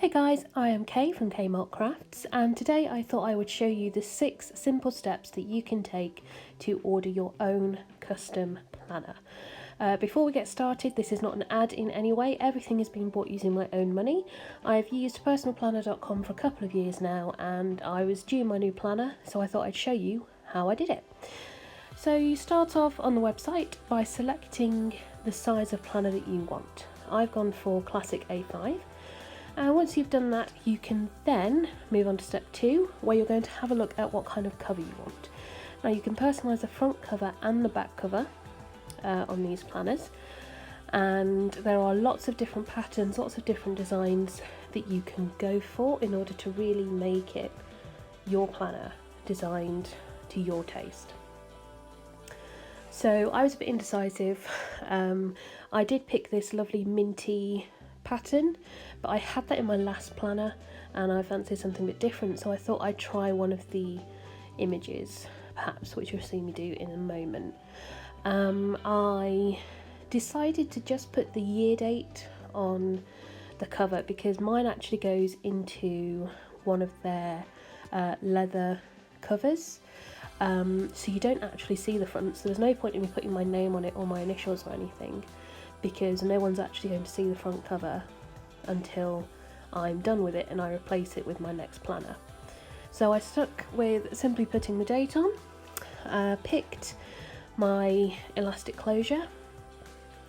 Hey guys, I am Kay from KayMartCrafts, and today I thought I would show you the 6 simple steps that you can take to order your own custom planner. Before we get started, this is not an ad in any way. Everything is being bought using my own money. I've used personalplanner.com for a couple of years now, and I was due my new planner, so I thought I'd show you how I did it. So you start off on the website by selecting the size of planner that you want. I've gone for classic A5. And once you've done that, you can then move on to step 2, where you're going to have a look at what kind of cover you want. Now you can personalise the front cover and the back cover on these planners, and there are lots of different patterns, lots of different designs that you can go for in order to really make it your planner designed to your taste. So I was a bit indecisive. I did pick this lovely minty pattern, but I had that in my last planner and I fancied something a bit different, so I thought I'd try one of the images perhaps, which you'll see me do in a moment. I decided to just put the year date on the cover because mine actually goes into one of their leather covers, so you don't actually see the front, so there's no point in me putting my name on it or my initials or anything, because no one's actually going to see the front cover until I'm done with it and I replace it with my next planner. So I stuck with simply putting the date on, picked my elastic closure,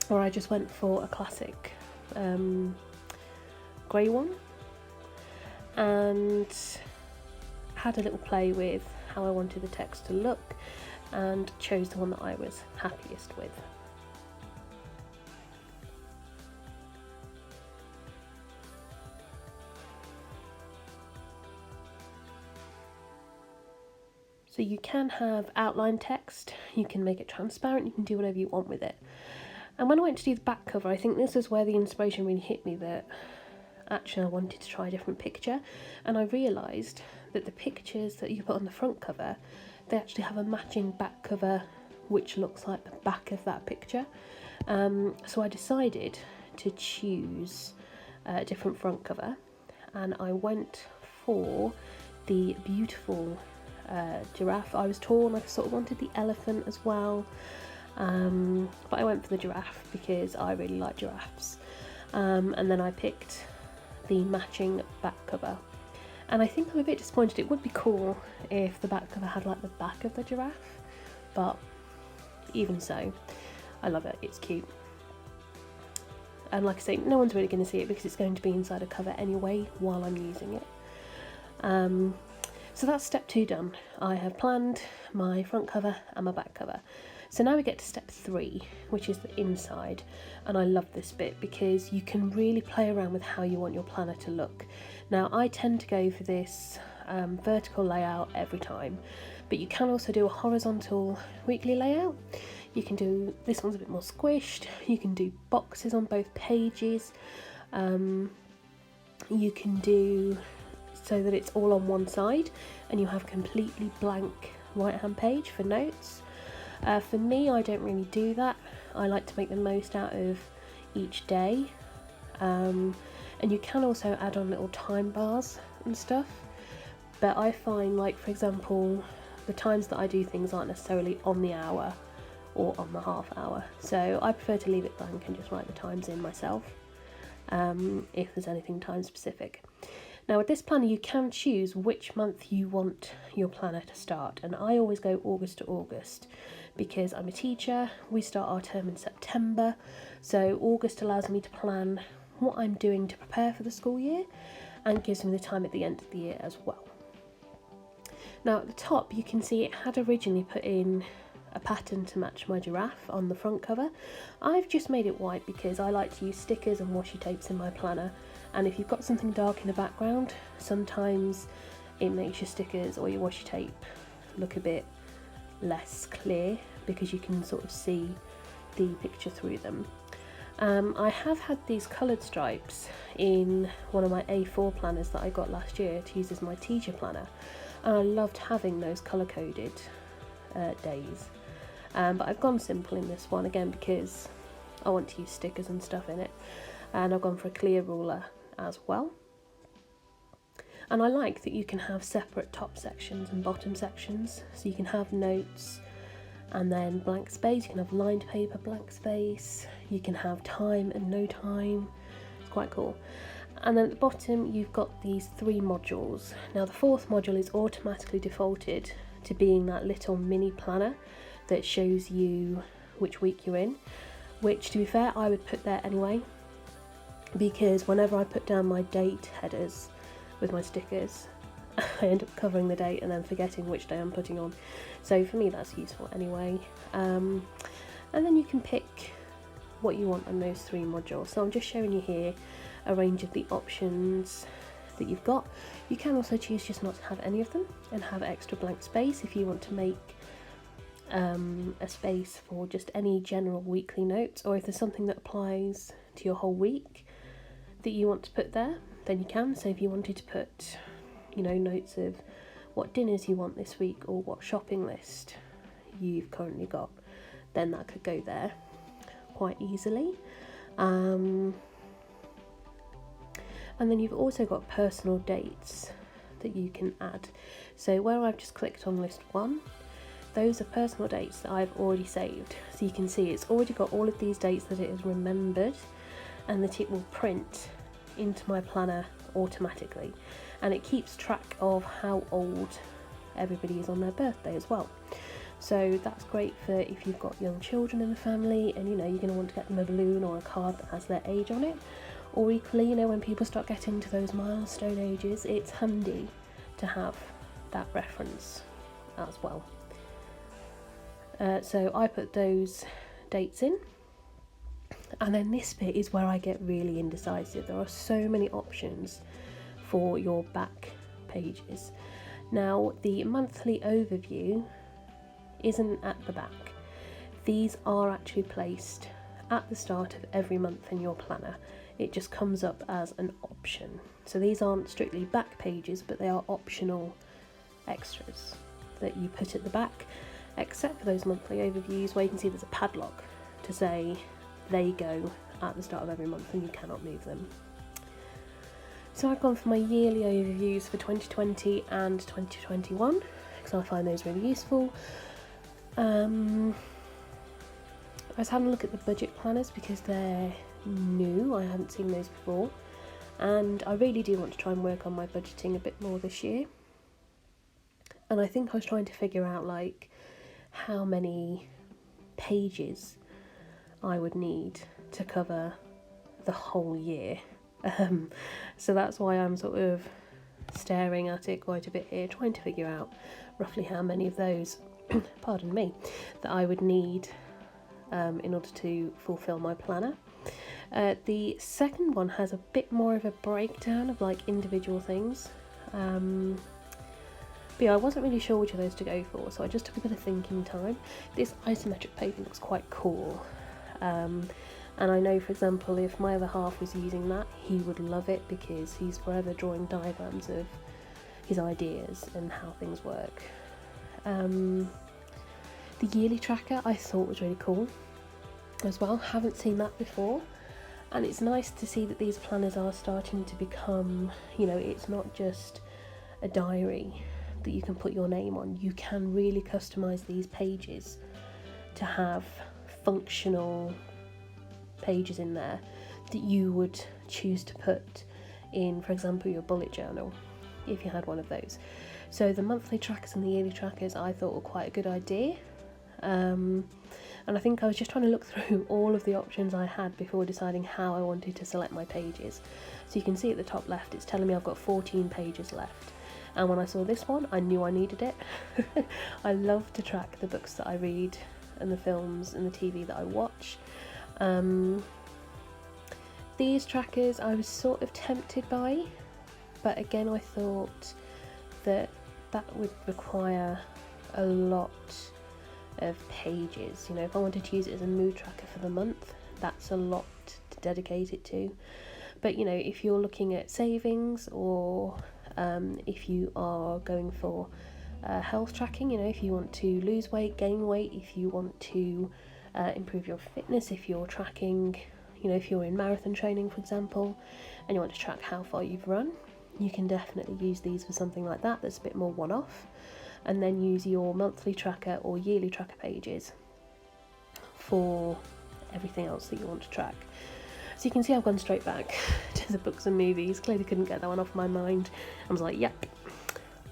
or I just went for a classic grey one, and had a little play with how I wanted the text to look and chose the one that I was happiest with. So you can have outline text, you can make it transparent, you can do whatever you want with it. And when I went to do the back cover, I think this is where the inspiration really hit me, that actually I wanted to try a different picture, and I realised that the pictures that you put on the front cover, they actually have a matching back cover which looks like the back of that picture. So I decided to choose a different front cover, and I went for the beautiful giraffe. I was torn, I sort of wanted the elephant as well, but I went for the giraffe because I really like giraffes. And then I picked the matching back cover, and I think I'm a bit disappointed. It would be cool if the back cover had like the back of the giraffe, but even so, I love it, it's cute. And like I say, no one's really going to see it because it's going to be inside a cover anyway while I'm using it. So that's step 2 done. I have planned my front cover and my back cover. So now we get to step 3, which is the inside, and I love this bit because you can really play around with how you want your planner to look. Now I tend to go for this vertical layout every time, but you can also do a horizontal weekly layout. You can do, this one's a bit more squished, you can do boxes on both pages, you can do so that it's all on one side and you have completely blank right hand page for notes. For me, I don't really do that. I like to make the most out of each day, and you can also add on little time bars and stuff, but I find, like for example, the times that I do things aren't necessarily on the hour or on the half hour, so I prefer to leave it blank and just write the times in myself, if there's anything time specific. Now with this planner you can choose which month you want your planner to start, and I always go August to August because I'm a teacher. We start our term in September, so August allows me to plan what I'm doing to prepare for the school year and gives me the time at the end of the year as well. Now at the top you can see it had originally put in a pattern to match my giraffe on the front cover. I've just made it white because I like to use stickers and washi tapes in my planner, and if you've got something dark in the background, sometimes it makes your stickers or your washi tape look a bit less clear because you can sort of see the picture through them. I have had these coloured stripes in one of my A4 planners that I got last year to use as my teacher planner, and I loved having those colour coded days. But I've gone simple in this one again because I want to use stickers and stuff in it, and I've gone for a clear ruler as well. And I like that you can have separate top sections and bottom sections, so you can have notes and then blank space, you can have lined paper, blank space, you can have time and no time. It's quite cool. And then at the bottom you've got these 3 modules. Now the 4th module is automatically defaulted to being that little mini planner that shows you which week you're in, which to be fair I would put there anyway, because whenever I put down my date headers with my stickers, I end up covering the date and then forgetting which day I'm putting on. So for me that's useful anyway. And then you can pick what you want on those 3 modules. So I'm just showing you here a range of the options that you've got. You can also choose just not to have any of them and have extra blank space if you want to make a space for just any general weekly notes, or if there's something that applies to your whole week that you want to put there, then you can. So if you wanted to put, you know, notes of what dinners you want this week or what shopping list you've currently got, then that could go there quite easily. And then you've also got personal dates that you can add. So where I've just clicked on list 1, those are personal dates that I've already saved. So you can see it's already got all of these dates that it has remembered and that it will print into my planner automatically, and it keeps track of how old everybody is on their birthday as well. So that's great for if you've got young children in the family and you know you're going to want to get them a balloon or a card that has their age on it. Or equally, you know, when people start getting to those milestone ages, it's handy to have that reference as well. So I put those dates in, and then this bit is where I get really indecisive. There are so many options for your back pages. Now the monthly overview isn't at the back. These are actually placed at the start of every month in your planner. It just comes up as an option. So these aren't strictly back pages, but they are optional extras that you put at the back, except for those monthly overviews where you can see there's a padlock to say they go at the start of every month and you cannot move them. So I've gone for my yearly overviews for 2020 and 2021 because I find those really useful. I was having a look at the budget planners because they're new, I haven't seen those before, and I really do want to try and work on my budgeting a bit more this year. And I think I was trying to figure out like how many pages I would need to cover the whole year. So that's why I'm sort of staring at it quite a bit here, trying to figure out roughly how many of those, pardon me, that I would need in order to fulfill my planner. The second one has a bit more of a breakdown of like individual things. But yeah, I wasn't really sure which of those to go for, so I just took a bit of thinking time. This isometric paper looks quite cool. And I know, for example, if my other half was using that, he would love it because he's forever drawing diagrams of his ideas and how things work. The yearly tracker I thought was really cool as well. Haven't seen that before, and it's nice to see that these planners are starting to become, you know, it's not just a diary that you can put your name on. You can really customize these pages to have functional pages in there that you would choose to put in, for example, your bullet journal if you had one of those. So the monthly trackers and the yearly trackers I thought were quite a good idea, and I think I was just trying to look through all of the options I had before deciding how I wanted to select my pages. So you can see at the top left it's telling me I've got 14 pages left, and when I saw this one I knew I needed it. I love to track the books that I read and the films and the TV that I watch. These trackers I was sort of tempted by, but again I thought that would require a lot of pages. You know, if I wanted to use it as a mood tracker for the month, that's a lot to dedicate it to. But you know, if you're looking at savings, or if you are going for health tracking, you know, if you want to lose weight, gain weight, if you want to improve your fitness, if you're tracking, you know, if you're in marathon training for example and you want to track how far you've run, you can definitely use these for something like that that's a bit more one-off, and then use your monthly tracker or yearly tracker pages for everything else that you want to track. So you can see I've gone straight back to the books and movies. Clearly couldn't get that one off my mind. I was like, yep,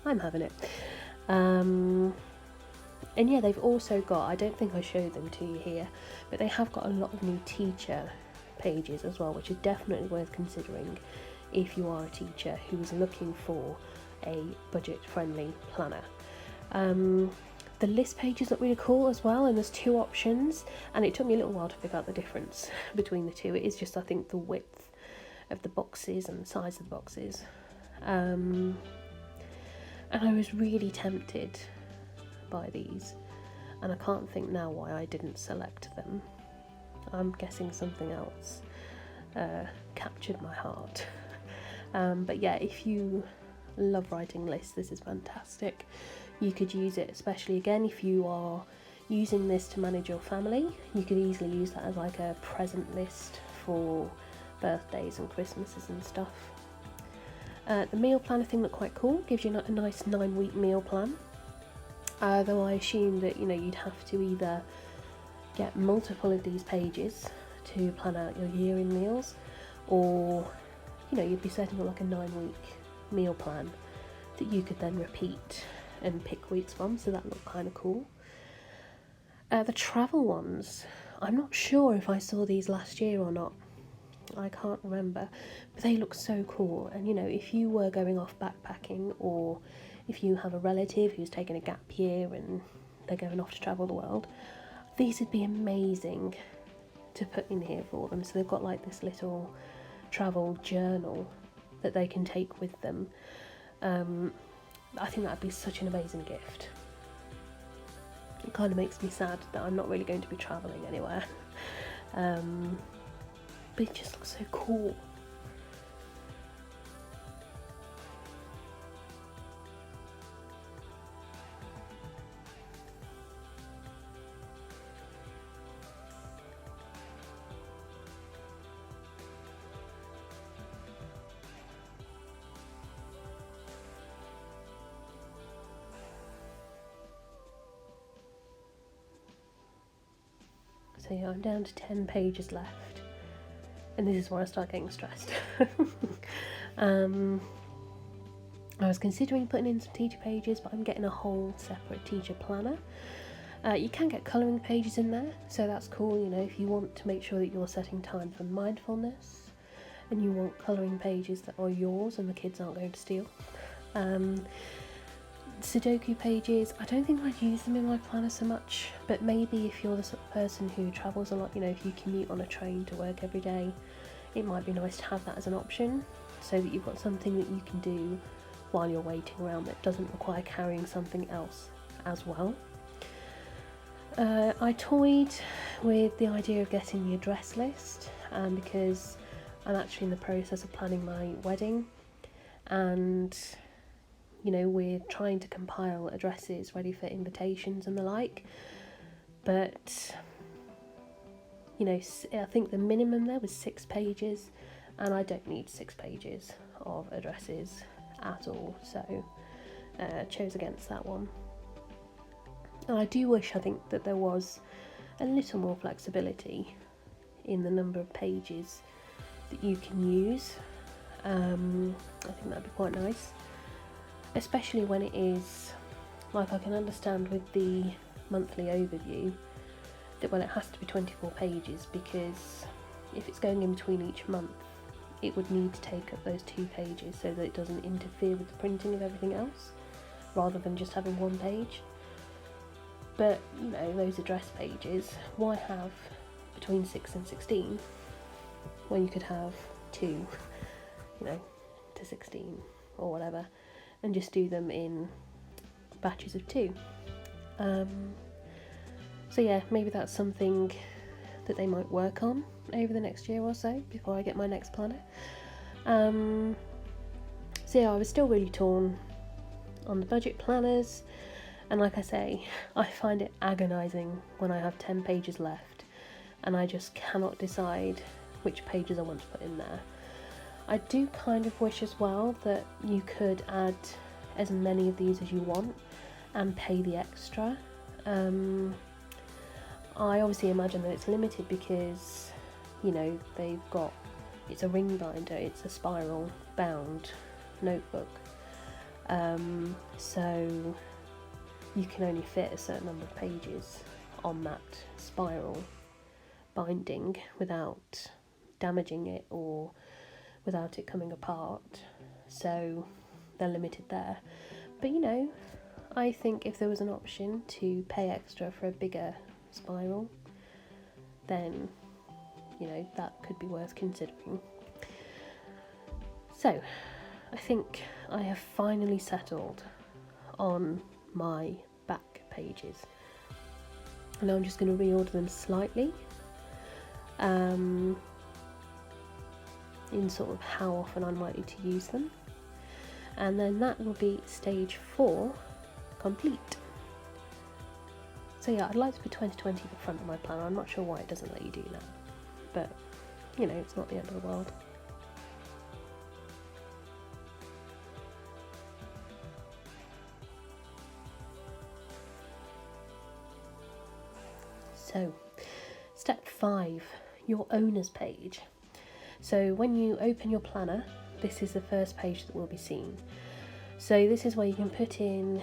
I'm having it. And yeah, they've also got, I don't think I showed them to you here, but they have got a lot of new teacher pages as well, which is definitely worth considering if you are a teacher who is looking for a budget-friendly planner. The list pages look really cool as well, and there's two options, and it took me a little while to figure out the difference between the two. It is just, I think, the width of the boxes and the size of the boxes. And I was really tempted by these, and I can't think now why I didn't select them. I'm guessing something else captured my heart. But yeah, if you love writing lists, this is fantastic. You could use it, especially again if you are using this to manage your family. You could easily use that as like a present list for birthdays and Christmases and stuff. The meal planner thing looked quite cool, gives you a nice 9-week meal plan. Though I assume that, you know, you'd have to either get multiple of these pages to plan out your year in meals, or, you know, you'd be setting up like a 9-week meal plan that you could then repeat and pick weeks from, so that looked kind of cool. The travel ones, I'm not sure if I saw these last year or not. I can't remember, but they look so cool. And you know, if you were going off backpacking, or if you have a relative who's taken a gap year and they're going off to travel the world, these would be amazing to put in here for them. So they've got like this little travel journal that they can take with them. I think that would be such an amazing gift. It kind of makes me sad that I'm not really going to be travelling anywhere. But it just looks so cool. So yeah, I'm down to 10 pages left, and this is where I start getting stressed. I was considering putting in some teacher pages, but I'm getting a whole separate teacher planner. You can get colouring pages in there, so that's cool, you know, if you want to make sure that you're setting time for mindfulness and you want colouring pages that are yours and the kids aren't going to steal. Sudoku pages, I don't think I'd use them in my planner so much, but maybe if you're the sort of person who travels a lot, you know, if you commute on a train to work every day, it might be nice to have that as an option, so that you've got something that you can do while you're waiting around that doesn't require carrying something else as well. I toyed with the idea of getting the address list, because I'm actually in the process of planning my wedding, and you know, we're trying to compile addresses ready for invitations and the like, but you know, I think the minimum there was 6 pages, and I don't need 6 pages of addresses at all, so chose against that one. And I do wish, I think, that there was a little more flexibility in the number of pages that you can use. I think that'd be quite nice, especially when it is, like, I can understand with the monthly overview that, well, it has to be 24 pages, because if it's going in between each month, it would need to take up those 2 pages so that it doesn't interfere with the printing of everything else, rather than just having 1 page. But, you know, those address pages, why have between 6 and 16 when you could have 2, you know, to 16 or whatever, and just do them in batches of 2. So yeah, maybe that's something that they might work on over the next year or so before I get my next planner. So yeah, I was still really torn on the budget planners, and like I say, I find it agonising when I have 10 pages left and I just cannot decide which pages I want to put in there. I do kind of wish as well that you could add as many of these as you want and pay the extra. I obviously imagine that it's limited because, you know, it's a ring binder, it's a spiral bound notebook, so you can only fit a certain number of pages on that spiral binding without damaging it or without it coming apart, so they're limited there. But you know, I think if there was an option to pay extra for a bigger spiral, then you know, that could be worth considering. So I think I have finally settled on my back pages. Now I'm just going to reorder them slightly in sort of how often I'm likely to use them, and then that will be stage 4 complete. So yeah, I'd like to put 2020 at the front of my planner. I'm not sure why it doesn't let you do that, but you know, it's not the end of the world. So, step 5, your owner's page. So when you open your planner, this is the first page that will be seen. So this is where you can put in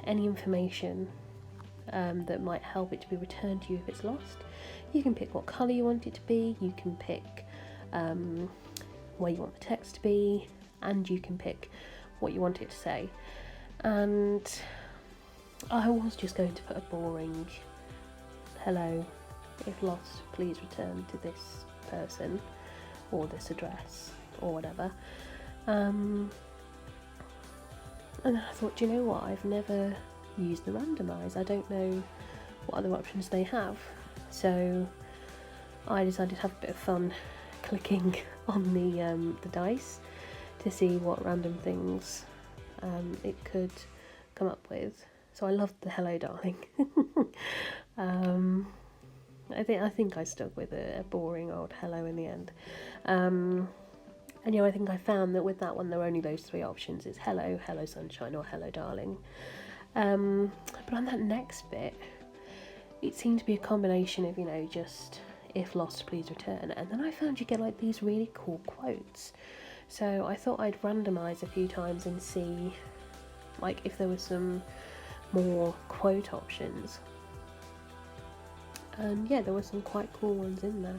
any information that might help it to be returned to you if it's lost. You can pick what colour you want it to be, you can pick where you want the text to be, and you can pick what you want it to say. And I was just going to put a boring hello, if lost please return to this person or this address or whatever, and I thought, you know what, I've never used the randomise, I don't know what other options they have, so I decided to have a bit of fun clicking on the dice to see what random things it could come up with. So I loved the hello darling. I think I stuck with a boring old hello in the end. And you know, I think I found that with that one there were only those 3 options. It's hello, hello sunshine, or hello darling. But on that next bit, it seemed to be a combination of, you know, just if lost please return, and then I found you get like these really cool quotes. So I thought I'd randomise a few times and see like if there was some more quote options. And yeah, there were some quite cool ones in there.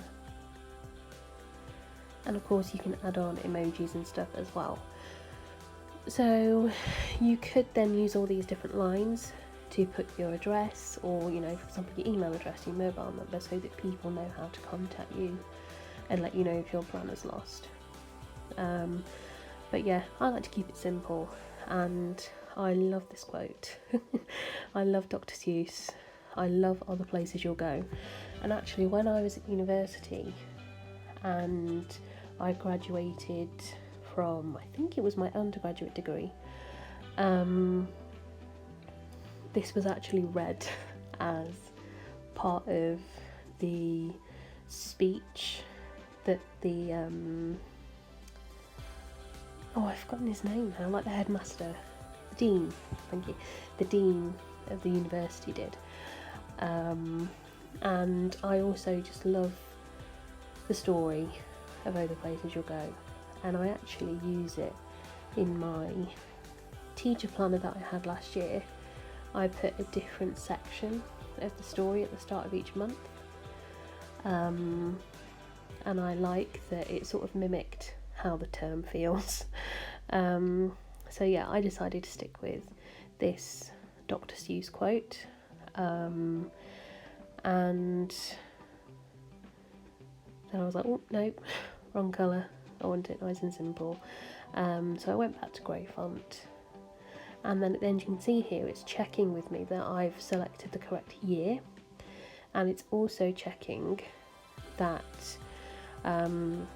And of course you can add on emojis and stuff as well. So you could then use all these different lines to put your address, or, you know, for example, your email address, your mobile number, so that people know how to contact you and let you know if your planner's lost. But yeah, I like to keep it simple, and I love this quote. I love Dr. Seuss. I love Other Places You'll Go. And actually, when I was at university and I graduated from, I think it was my undergraduate degree, this was actually read as part of the speech that the oh, I've forgotten his name now, like the headmaster, the dean, thank you, the dean of the university did. And I also just love the story of Other Places You'll Go, and I actually use it in my teacher planner that I had last year. I put a different section of the story at the start of each month, and I like that it sort of mimicked how the term feels. So yeah, I decided to stick with this Dr. Seuss quote, and then I was like, oh nope, wrong colour, I want it nice and simple. So I went back to grey font, and then you can see here it's checking with me that I've selected the correct year, and it's also checking that I'm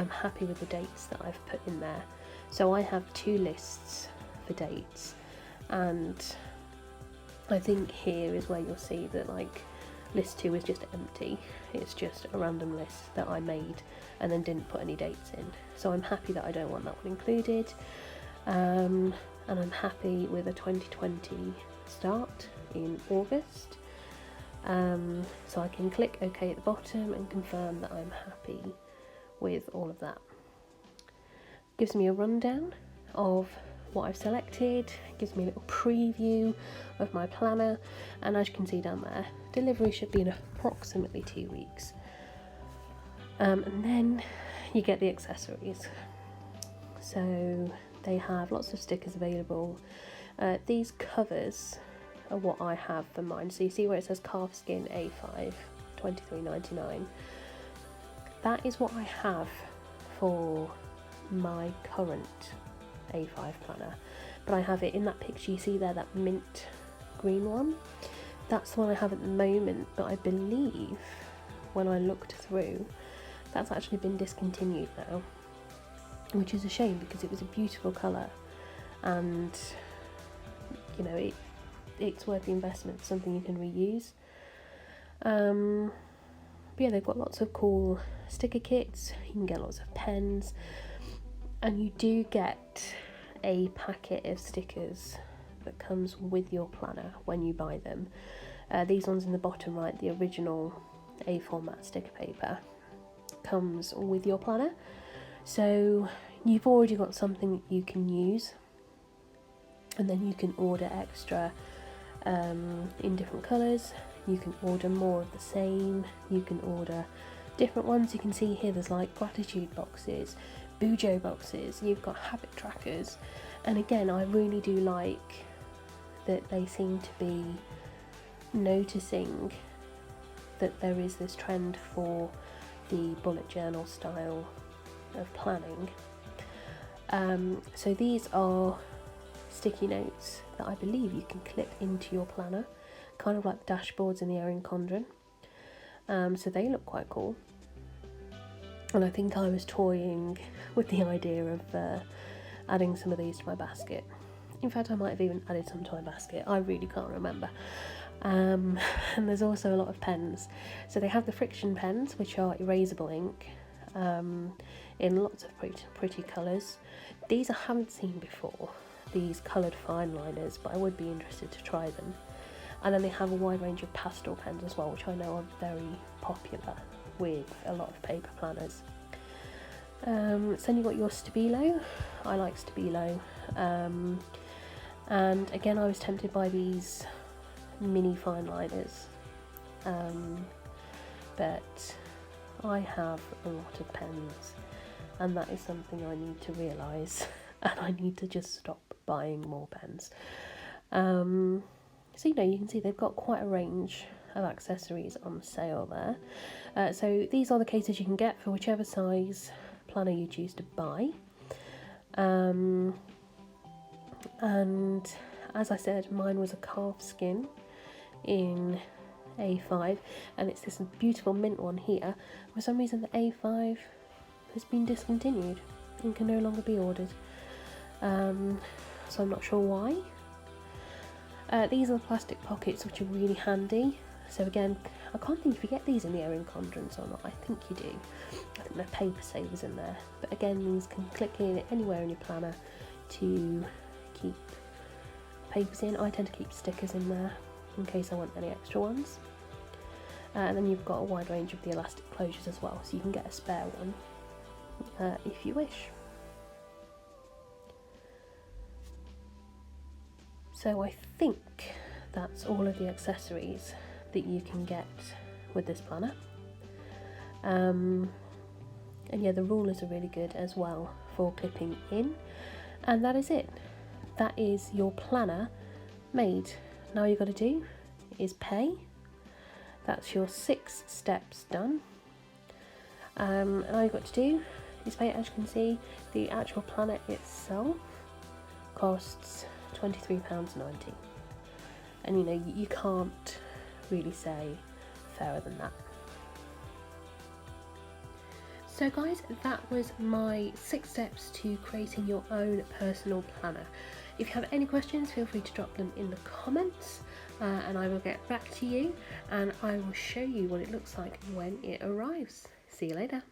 happy with the dates that I've put in there. So I have 2 lists for dates, and I think here is where you'll see that like list 2 is just empty. It's just a random list that I made and then didn't put any dates in. so I'm happy that I don't want that one included. And I'm happy with a 2020 start in August. So I can click OK at the bottom and confirm that I'm happy with all of that. Gives me a rundown of what I've selected, gives me a little preview of my planner, and as you can see down there, delivery should be in approximately 2 weeks. And then you get the accessories. So they have lots of stickers available. These covers are what I have for mine. So you see where it says calfskin A5, $23.99. That is what I have for my current A5 planner, but I have it in that picture you see there, that mint green one. That's the one I have at the moment, but I believe when I looked through, that's actually been discontinued now, which is a shame because it was a beautiful colour, and you know, it's worth the investment, something you can reuse. But yeah, they've got lots of cool sticker kits, you can get lots of pens, and you do get a packet of stickers that comes with your planner when you buy them. These ones in the bottom right, the original A format sticker paper, comes with your planner. So you've already got something that you can use, and then you can order extra in different colours. You can order more of the same, you can order different ones. You can see here there's like gratitude boxes, Bujo boxes, you've got habit trackers, and again I really do like that they seem to be noticing that there is this trend for the bullet journal style of planning. So these are sticky notes that I believe you can clip into your planner, kind of like dashboards in the Erin Condren. So they look quite cool. And I think I was toying with the idea of adding some of these to my basket. In fact, I might have even added some to my basket, I really can't remember. And there's also a lot of pens. So they have the friction pens, which are erasable ink, in lots of pretty colours. These I haven't seen before, these coloured fine liners, but I would be interested to try them. And then they have a wide range of pastel pens as well, which I know are very popular with a lot of paper planners. So then you've got your Stabilo. I like Stabilo. And again, I was tempted by these mini fine liners, but I have a lot of pens, and that is something I need to realise, and I need to just stop buying more pens. So you know, you can see they've got quite a range of accessories on sale there. So these are the cases you can get for whichever size planner you choose to buy. And as I said, mine was a calfskin in A5, and it's this beautiful mint one here. For some reason the A5 has been discontinued and can no longer be ordered, so I'm not sure why. These are the plastic pockets, which are really handy. So again, I can't think if you get these in the Erin Condrens or not. I think you do. I think they're paper savers in there. But again, these can click in anywhere in your planner to keep papers in. I tend to keep stickers in there in case I want any extra ones. And then you've got a wide range of the elastic closures as well, so you can get a spare one if you wish. So I think that's all of the accessories that you can get with this planner. And yeah, the rulers are really good as well for clipping in. And that is it. That is your planner made. Now all you've got to do is pay. That's your 6 steps done. And all you've got to do is pay. As you can see, the actual planner itself costs £23.90, and you know, you can't really say fairer than that. So guys, that was my 6 steps to creating your own personal planner. If you have any questions, feel free to drop them in the comments, and I will get back to you, and I will show you what it looks like when it arrives. See you later.